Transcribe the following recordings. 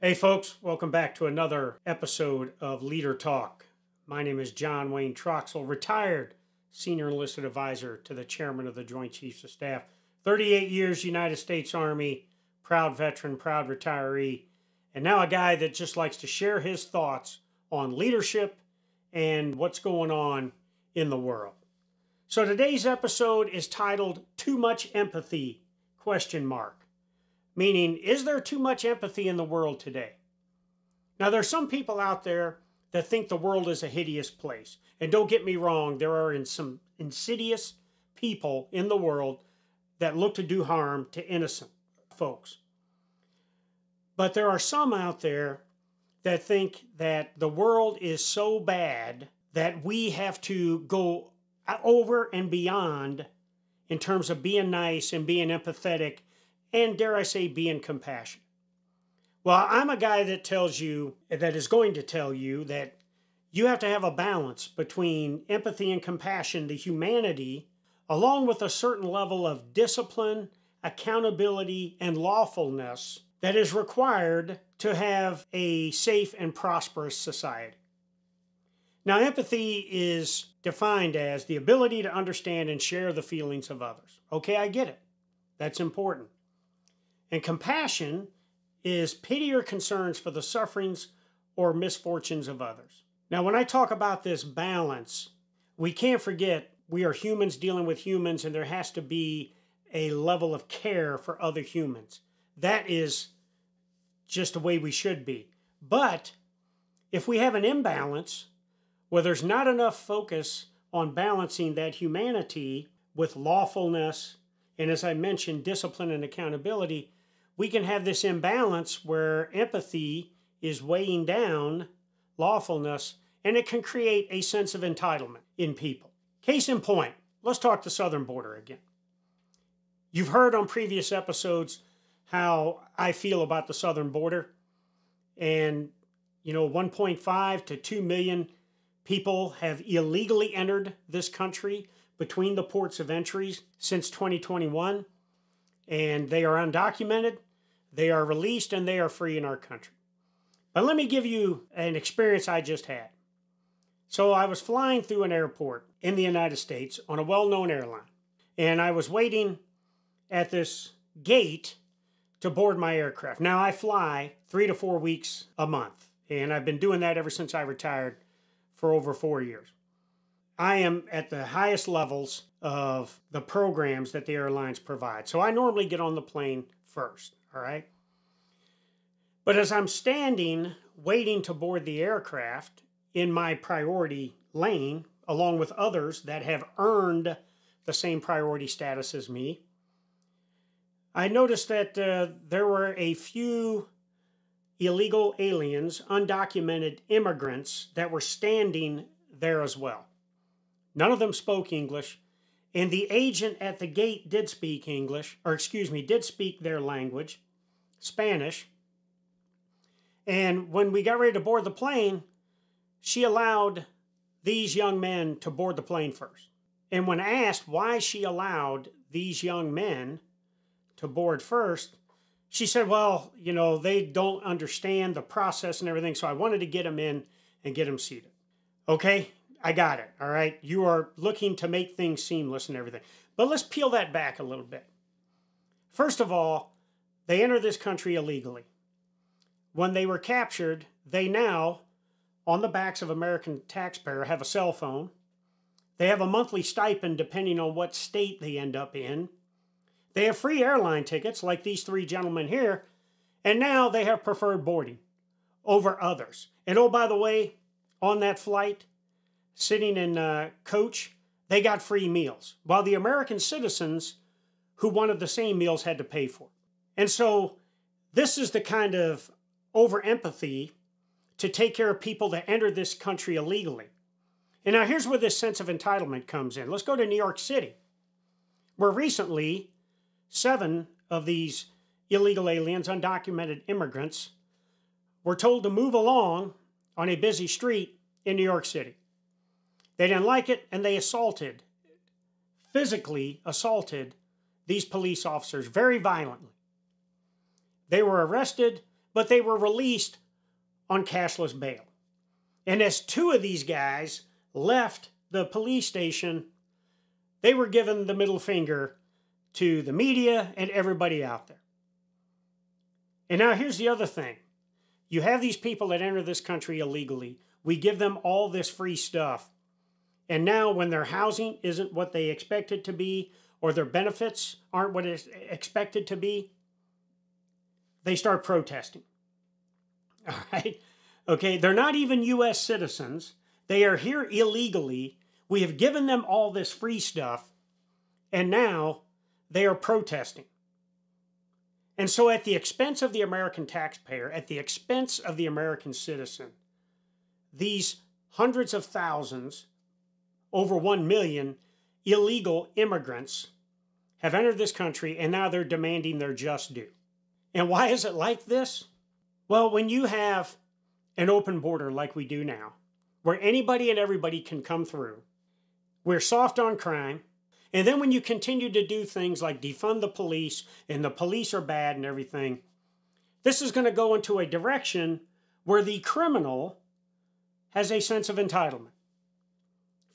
Hey folks, welcome back to another episode of Leader Talk. My name is John Wayne Troxell, retired Senior Enlisted Advisor to the Chairman of the Joint Chiefs of Staff, 38 years United States Army, proud veteran, proud retiree, and now a guy that just likes to share his thoughts on leadership and what's going on in the world. So today's episode is titled Too Much Empathy? Meaning, is there too much empathy in the world today? Now, there are some people out there that think the world is a hideous place. And don't get me wrong, there are some insidious people in the world that look to do harm to innocent folks. But there are some out there that think that the world is so bad that we have to go over and beyond in terms of being nice and being empathetic and, dare I say, being compassionate. Well, I'm a guy that is going to tell you that you have to have a balance between empathy and compassion, the humanity, along with a certain level of discipline, accountability, and lawfulness that is required to have a safe and prosperous society. Now, empathy is defined as the ability to understand and share the feelings of others. Okay, I get it. That's important. And compassion is pity or concerns for the sufferings or misfortunes of others. Now, when I talk about this balance, we can't forget we are humans dealing with humans, and there has to be a level of care for other humans. That is just the way we should be. But if we have an imbalance where there's not enough focus on balancing that humanity with lawfulness, and as I mentioned, discipline and accountability, we can have this imbalance where empathy is weighing down lawfulness, and it can create a sense of entitlement in people. Case in point, let's talk the southern border again. You've heard on previous episodes how I feel about the southern border, and 1.5 to 2 million people have illegally entered this country between the ports of entry since 2021, and they are undocumented. They are released and they are free in our country. But let me give you an experience I just had. So I was flying through an airport in the United States on a well-known airline. And I was waiting at this gate to board my aircraft. Now I fly 3 to 4 weeks a month. And I've been doing that ever since I retired for over 4 years. I am at the highest levels of the programs that the airlines provide. So I normally get on the plane first. All right. But as I'm standing waiting to board the aircraft in my priority lane, along with others that have earned the same priority status as me, I noticed that there were a few illegal aliens, undocumented immigrants that were standing there as well. None of them spoke English. And the agent at the gate did speak did speak their language, Spanish. And when we got ready to board the plane, she allowed these young men to board the plane first. And when asked why she allowed these young men to board first, she said, well, they don't understand the process and everything, so I wanted to get them in and get them seated. Okay? I got it, all right? You are looking to make things seamless and everything. But let's peel that back a little bit. First of all, they entered this country illegally. When they were captured, they now, on the backs of American taxpayer, have a cell phone. They have a monthly stipend depending on what state they end up in. They have free airline tickets like these three gentlemen here. And now they have preferred boarding over others. And oh, by the way, on that flight, sitting in coach, they got free meals, while the American citizens who wanted the same meals had to pay for it. And so this is the kind of over-empathy to take care of people that entered this country illegally. And now here's where this sense of entitlement comes in. Let's go to New York City, where recently 7 of these illegal aliens, undocumented immigrants, were told to move along on a busy street in New York City. They didn't like it, and they physically assaulted these police officers very violently. They were arrested. but they were released on cashless bail. And as two of these guys left the police station, they were given the middle finger to the media and everybody out there. And now here's the other thing. You have these people that enter this country illegally. We give them all this free stuff. And now when their housing isn't what they expect it to be, or their benefits aren't what it's expected to be, they start protesting. All right? Okay, they're not even U.S. citizens. They are here illegally. We have given them all this free stuff, and now they are protesting. And so at the expense of the American taxpayer, at the expense of the American citizen, these hundreds of thousands, over 1 million illegal immigrants have entered this country, and now they're demanding their just due. And why is it like this? Well, when you have an open border like we do now, where anybody and everybody can come through, we're soft on crime, and then when you continue to do things like defund the police, and the police are bad and everything, this is going to go into a direction where the criminal has a sense of entitlement.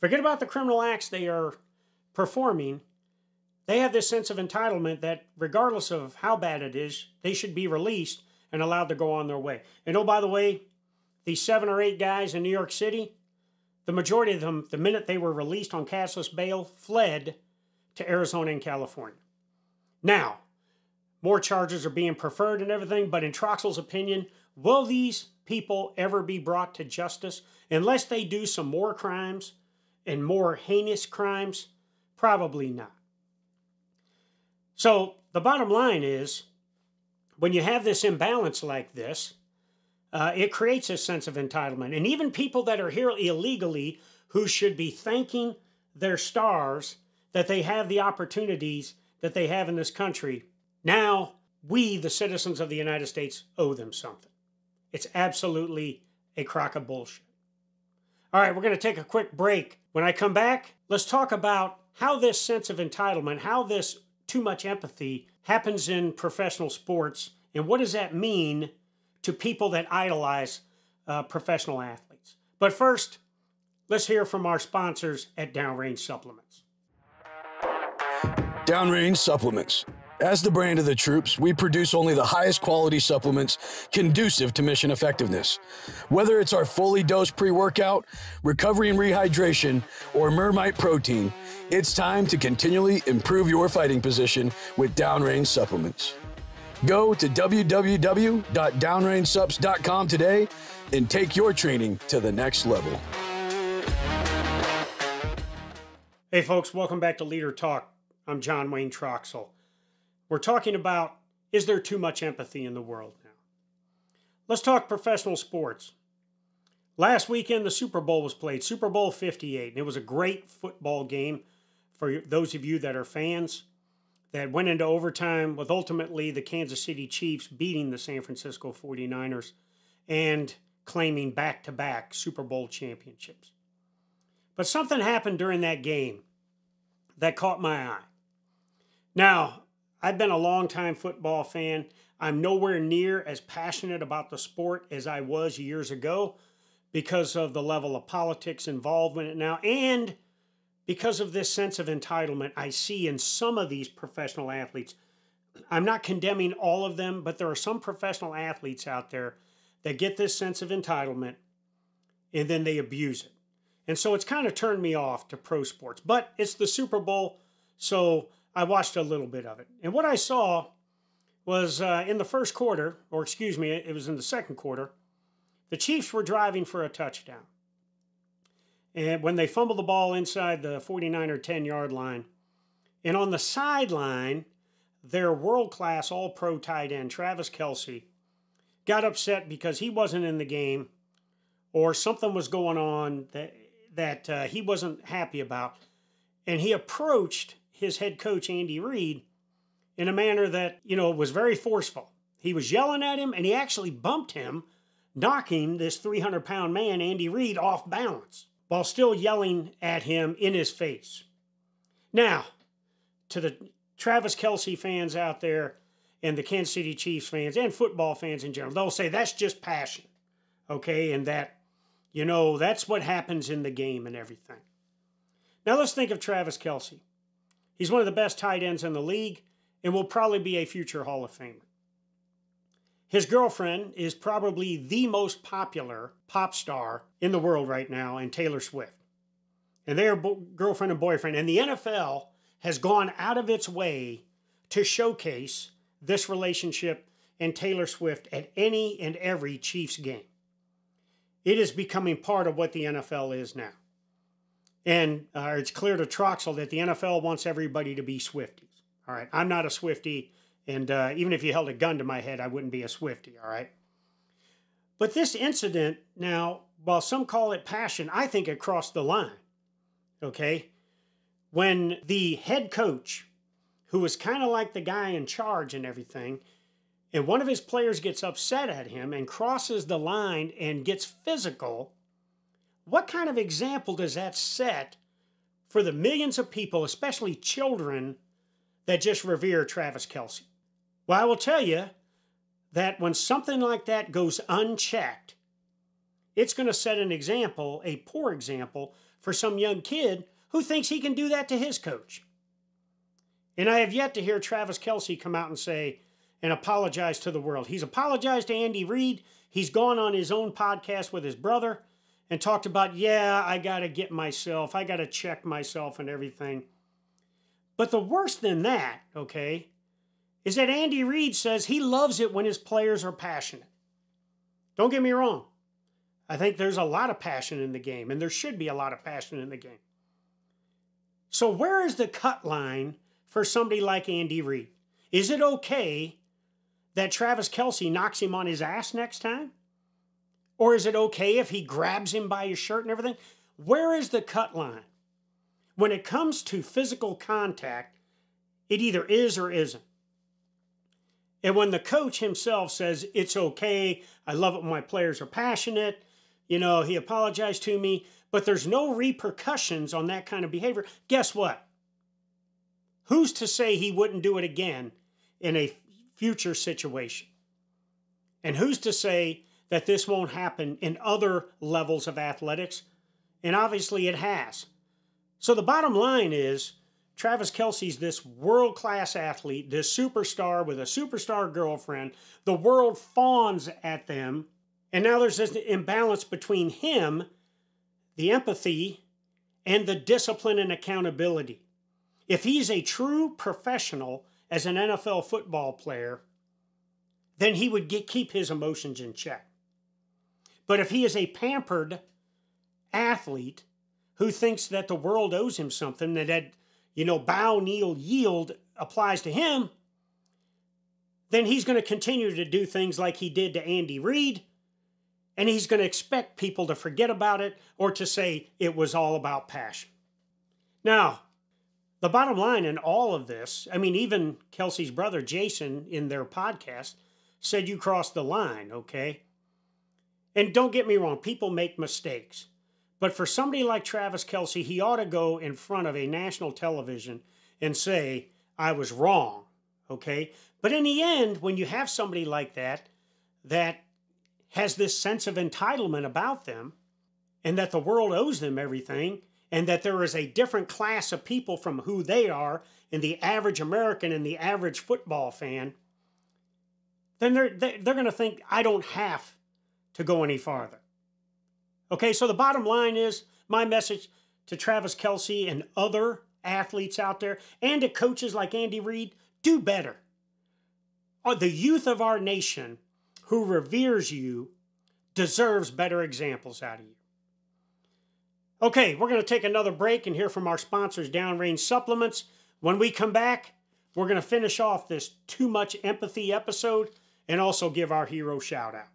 Forget about the criminal acts they are performing. They have this sense of entitlement that regardless of how bad it is, they should be released and allowed to go on their way. And oh, by the way, these 7 or 8 guys in New York City, the majority of them, the minute they were released on cashless bail, fled to Arizona and California. Now, more charges are being preferred and everything, but in Troxell's opinion, will these people ever be brought to justice unless they do some more crimes and more heinous crimes? Probably not. So the bottom line is, when you have this imbalance like this, it creates a sense of entitlement. And even people that are here illegally, who should be thanking their stars that they have the opportunities that they have in this country, now we, the citizens of the United States, owe them something. It's absolutely a crock of bullshit. All right, we're going to take a quick break. When I come back, let's talk about how this sense of entitlement, how this too much empathy happens in professional sports, and what does that mean to people that idolize professional athletes. But first, let's hear from our sponsors at Downrange Supplements. Downrange Supplements. As the brand of the troops, we produce only the highest quality supplements conducive to mission effectiveness. Whether it's our fully dosed pre-workout, recovery and rehydration, or Mermite protein, it's time to continually improve your fighting position with Downrange Supplements. Go to www.downrangesups.com today and take your training to the next level. Hey folks, welcome back to Leader Talk. I'm John Wayne Troxell. We're talking about, is there too much empathy in the world now? Let's talk professional sports. Last weekend, the Super Bowl was played, Super Bowl 58, and it was a great football game for those of you that are fans, that went into overtime with ultimately the Kansas City Chiefs beating the San Francisco 49ers and claiming back-to-back Super Bowl championships. But something happened during that game that caught my eye. Now, I've been a long-time football fan. I'm nowhere near as passionate about the sport as I was years ago because of the level of politics involved in it now, and because of this sense of entitlement I see in some of these professional athletes. I'm not condemning all of them, but there are some professional athletes out there that get this sense of entitlement and then they abuse it. And so it's kind of turned me off to pro sports. But it's the Super Bowl, so I watched a little bit of it. And what I saw was in the first quarter, or excuse me, it was in the second quarter, the Chiefs were driving for a touchdown. And when they fumbled the ball inside the 49er 10-yard line, and on the sideline, their world-class all-pro tight end, Travis Kelce, got upset because he wasn't in the game or something was going on that he wasn't happy about. And he approached his head coach, Andy Reid, in a manner that, was very forceful. He was yelling at him, and he actually bumped him, knocking this 300-pound man, Andy Reid, off balance, while still yelling at him in his face. Now, to the Travis Kelce fans out there, and the Kansas City Chiefs fans and football fans in general, they'll say that's just passion, okay? And that, that's what happens in the game and everything. Now let's think of Travis Kelce. He's one of the best tight ends in the league and will probably be a future Hall of Famer. His girlfriend is probably the most popular pop star in the world right now, and Taylor Swift. And they are girlfriend and boyfriend. And the NFL has gone out of its way to showcase this relationship and Taylor Swift at any and every Chiefs game. It is becoming part of what the NFL is now. And it's clear to Troxell that the NFL wants everybody to be Swifties. All right, I'm not a Swiftie, and even if you held a gun to my head, I wouldn't be a Swiftie, all right? But this incident now, while some call it passion, I think it crossed the line, okay? When the head coach, who was kind of like the guy in charge and everything, and one of his players gets upset at him and crosses the line and gets physical, what kind of example does that set for the millions of people, especially children, that just revere Travis Kelce? Well, I will tell you that when something like that goes unchecked, it's going to set an example, a poor example, for some young kid who thinks he can do that to his coach. And I have yet to hear Travis Kelce come out and say and apologize to the world. He's apologized to Andy Reid. He's gone on his own podcast with his brother and talked about, I got to get myself, I got to check myself and everything. But the worse than that, okay, is that Andy Reid says he loves it when his players are passionate. Don't get me wrong. I think there's a lot of passion in the game, and there should be a lot of passion in the game. So where is the cut line for somebody like Andy Reid? Is it okay that Travis Kelce knocks him on his ass next time? Or is it okay if he grabs him by his shirt and everything? Where is the cut line? When it comes to physical contact, it either is or isn't. And when the coach himself says, it's okay, I love it when my players are passionate, he apologized to me, but there's no repercussions on that kind of behavior, guess what? Who's to say he wouldn't do it again in a future situation? And who's to say that this won't happen in other levels of athletics? And obviously it has. So the bottom line is, Travis Kelce's this world-class athlete, this superstar with a superstar girlfriend. The world fawns at them. And now there's this imbalance between him, the empathy, and the discipline and accountability. If he's a true professional as an NFL football player, then he would keep his emotions in check. But if he is a pampered athlete who thinks that the world owes him something, that bow, kneel, yield applies to him, then he's going to continue to do things like he did to Andy Reid, and he's going to expect people to forget about it or to say it was all about passion. Now, the bottom line in all of this, even Kelce's brother, Jason, in their podcast, said you crossed the line, okay? And don't get me wrong, people make mistakes. But for somebody like Travis Kelce, he ought to go in front of a national television and say, I was wrong, okay? But in the end, when you have somebody like that has this sense of entitlement about them, and that the world owes them everything, and that there is a different class of people from who they are, and the average American and the average football fan, then they're going to think, I don't have to go any farther. Okay, so the bottom line is, my message to Travis Kelce and other athletes out there, and to coaches like Andy Reid, do better. The youth of our nation who reveres you deserves better examples out of you. Okay, we're going to take another break and hear from our sponsors, Downrange Supplements. When we come back, we're going to finish off this Too Much Empathy episode and also give our hero shout out.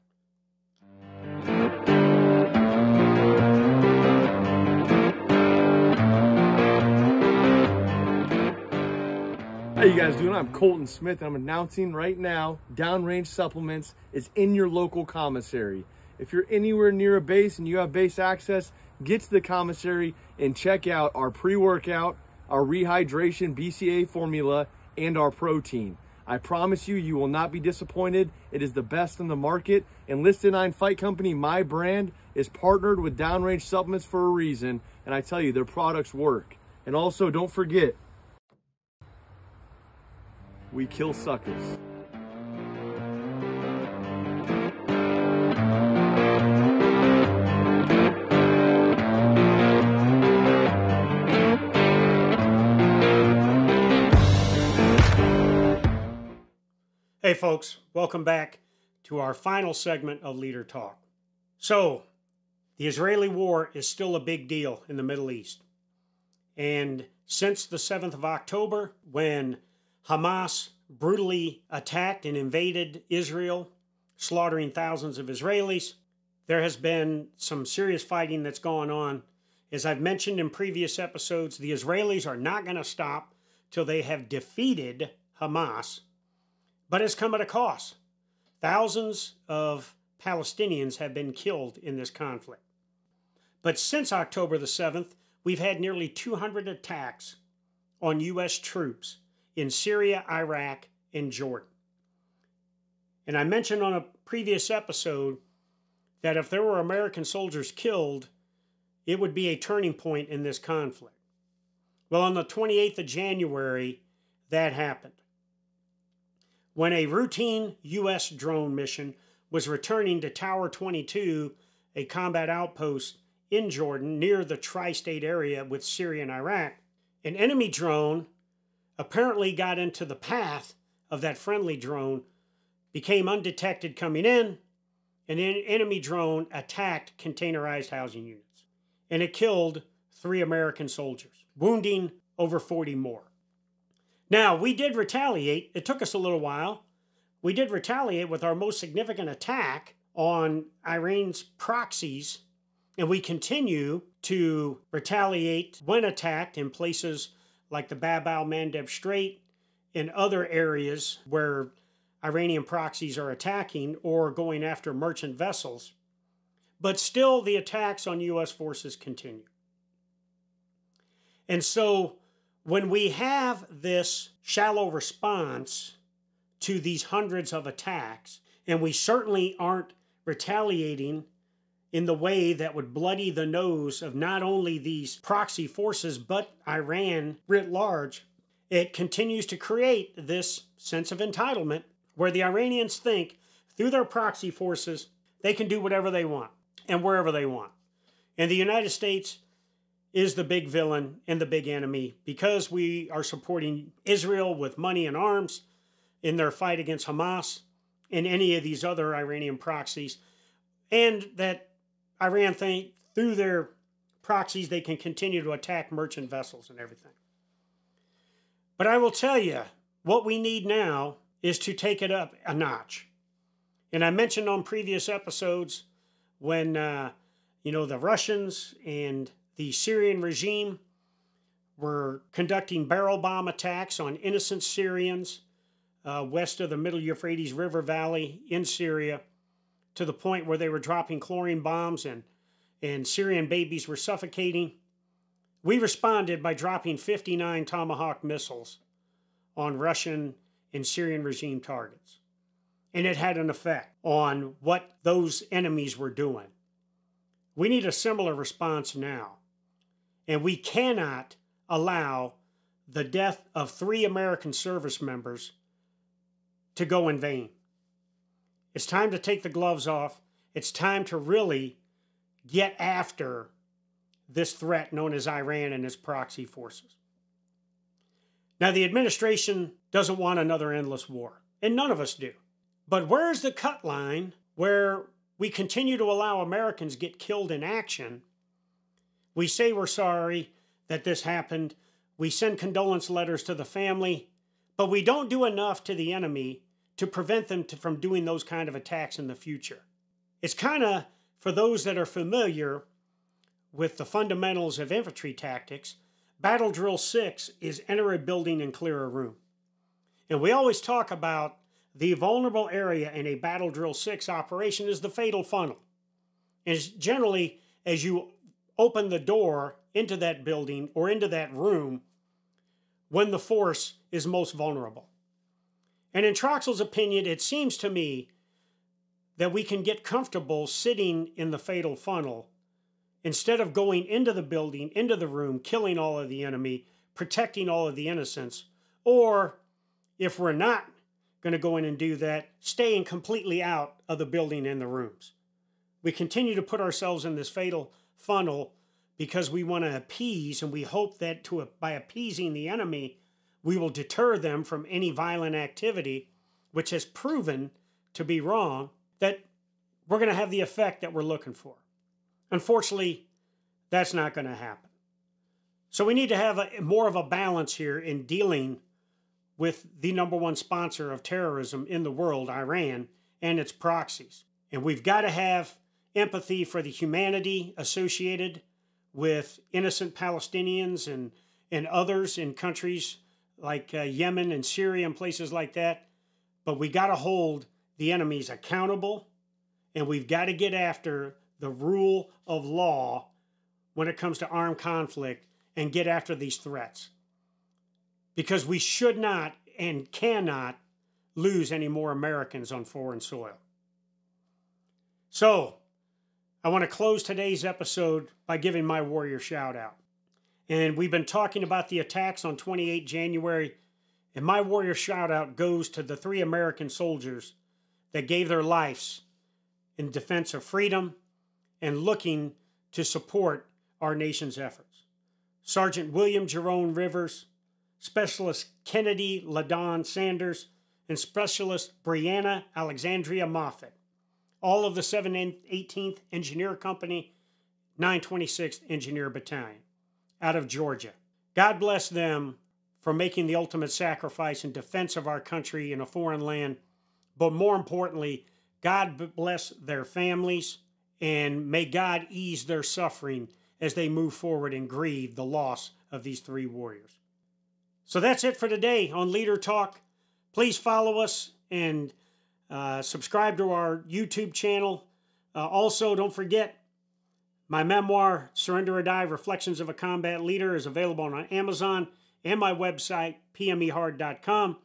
How you guys doing? I'm Colton Smith, and I'm announcing right now, Downrange Supplements is in your local commissary. If you're anywhere near a base and you have base access, get to the commissary and check out our pre-workout, our rehydration BCA formula, and our protein. I promise you, you will not be disappointed. It is the best in the market. And Listed 9 Fight Company, my brand, is partnered with Downrange Supplements for a reason. And I tell you, their products work. And also, don't forget, we kill suckers. Hey folks, welcome back to our final segment of Leader Talk. So, the Israeli war is still a big deal in the Middle East. And since the 7th of October, when Hamas brutally attacked and invaded Israel, slaughtering thousands of Israelis, there has been some serious fighting that's gone on. As I've mentioned in previous episodes, the Israelis are not going to stop till they have defeated Hamas. But it's come at a cost. Thousands of Palestinians have been killed in this conflict. But since October the 7th, we've had nearly 200 attacks on U.S. troops in Syria, Iraq, and Jordan. And I mentioned on a previous episode that if there were American soldiers killed, it would be a turning point in this conflict. Well, on the 28th of January, that happened, when a routine U.S. drone mission was returning to Tower 22, a combat outpost in Jordan near the tri-state area with Syria and Iraq. An enemy drone apparently got into the path of that friendly drone, became undetected coming in, and an enemy drone attacked containerized housing units. And it killed 3 American soldiers, wounding over 40 more. Now, we did retaliate. It took us a little while. We did retaliate with our most significant attack on Iran's proxies, and we continue to retaliate when attacked in places like the Bab al-Mandeb Strait and other areas where Iranian proxies are attacking or going after merchant vessels. But still, the attacks on U.S. forces continue. And so, when we have this shallow response to these hundreds of attacks, and we certainly aren't retaliating in the way that would bloody the nose of not only these proxy forces, but Iran writ large, it continues to create this sense of entitlement where the Iranians think through their proxy forces, they can do whatever they want and wherever they want. And the United States is the big villain and the big enemy because we are supporting Israel with money and arms in their fight against Hamas and any of these other Iranian proxies, and that Iran think through their proxies they can continue to attack merchant vessels and everything. But I will tell you, what we need now is to take it up a notch. And I mentioned on previous episodes when, the Russians and the Syrian regime were conducting barrel bomb attacks on innocent Syrians west of the Middle Euphrates River Valley in Syria, to the point where they were dropping chlorine bombs and Syrian babies were suffocating. We responded by dropping 59 Tomahawk missiles on Russian and Syrian regime targets. And it had an effect on what those enemies were doing. We need a similar response now. And we cannot allow the death of 3 American service members to go in vain. It's time to take the gloves off. It's time to really get after this threat known as Iran and its proxy forces. Now, the administration doesn't want another endless war, and none of us do. But where's the cut line where we continue to allow Americans get killed in action? We say we're sorry that this happened. We send condolence letters to the family, but we don't do enough to the enemy to prevent them from doing those kind of attacks in the future. It's kind of, for those that are familiar with the fundamentals of infantry tactics, Battle Drill 6 is enter a building and clear a room. And we always talk about the vulnerable area in a Battle Drill 6 operation is the fatal funnel. And it's generally, as you open the door into that building or into that room, when the force is most vulnerable. And in Troxell's opinion, it seems to me that we can get comfortable sitting in the fatal funnel instead of going into the building, into the room, killing all of the enemy, protecting all of the innocents, or if we're not going to go in and do that, staying completely out of the building and the rooms. We continue to put ourselves in this fatal funnel because we want to appease, and we hope that by appeasing the enemy, we will deter them from any violent activity, which has proven to be wrong, that we're going to have the effect that we're looking for. Unfortunately, that's not going to happen. So we need to have more of a balance here in dealing with the number one sponsor of terrorism in the world, Iran, and its proxies. And we've got to have empathy for the humanity associated with innocent Palestinians and others in countries like Yemen and Syria and places like that. But we got to hold the enemies accountable, and we've got to get after the rule of law when it comes to armed conflict and get after these threats. Because we should not and cannot lose any more Americans on foreign soil. So, I want to close today's episode by giving my warrior shout out. And we've been talking about the attacks on 28 January, and my warrior shout out goes to the 3 American soldiers that gave their lives in defense of freedom and looking to support our nation's efforts. Sergeant William Jerome Rivers, Specialist Kennedy LaDon Sanders, and Specialist Brianna Alexandria Moffett, all of the 718th Engineer Company, 926th Engineer Battalion, out of Georgia. God bless them for making the ultimate sacrifice in defense of our country in a foreign land, but more importantly, God bless their families, and may God ease their suffering as they move forward and grieve the loss of these 3 warriors. So that's it for today on Leader Talk. Please follow us and subscribe to our YouTube channel. Also, don't forget, my memoir, Surrender or Die, Reflections of a Combat Leader, is available on Amazon and my website, pmehard.com.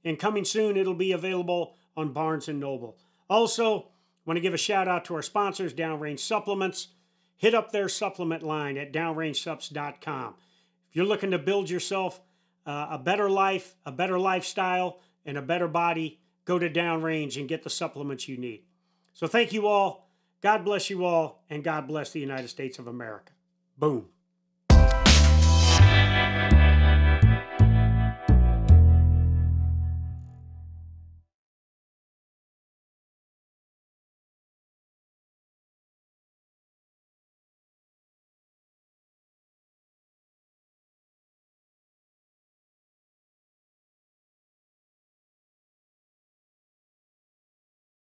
And coming soon, it'll be available on Barnes & Noble. Also, want to give a shout out to our sponsors, Downrange Supplements. Hit up their supplement line at downrangesups.com. If you're looking to build yourself a better life, a better lifestyle, and a better body, go to Downrange and get the supplements you need. So thank you all. God bless you all, and God bless the United States of America. Boom.